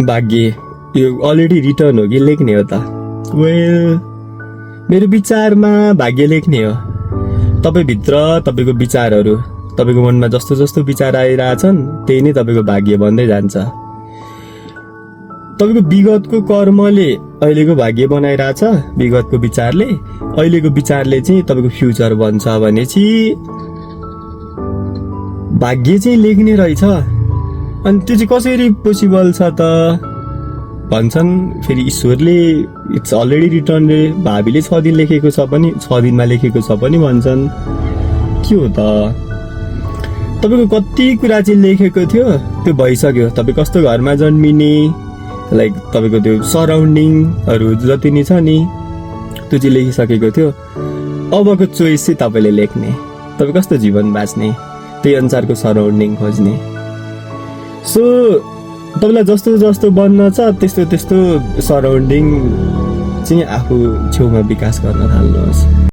भाग्य यो already return हो कि लेख्ने हो त? वेल मेरो विचारमा भाग्य लेख्ने हो। तपाईभित्र तपाईको विचारहरू, तपाईको मनमा जस्तो जस्तो विचार आइरहेछन् त्यही नै तपाईको भाग्य बन्दै जान्छ। तपाईको विगतको कर्मले अहिलेको भाग्य बनाइरहेछ, विगतको विचारले। अहिलेको विचारले चाहिँ तपाईको फ्युचर बन्छ भनेपछि भाग्य चाहिँ लेख्ने रहेछ। अनि त्यो चाहिँ कसरी पोसिबल छ त भन्छन् फेरि ईश्वरले इट्स अलरेडी रिटर्न रे। भावीले 6 दिन लेखेको छ पनि, 6 दिनमा लेखेको छ पनि भन्छन्। के हो त? तपाईको कति कुरा चाहिँ लेखेको थियो त्यो भइसक्यो। तपाई कस्तो घरमा जन्मिने, लाइक तपाईको त्यो सराउन्डिङहरु जति नि छ नि त्यो चाहिँ लेखिसकेको थियो। अबको चोइस चाहिँ तपाईले लेख्ने, तपाई कस्तो जीवन बाँच्ने त्यही अनुसारको सराउन्डिङ खोज्ने। सो तपाईलाई जस्तो जस्तो बन्न छ त्यस्तो त्यस्तो सराउन्डिङ चाहिँ आफू छेउमा विकास गर्न थाल्नुहोस्।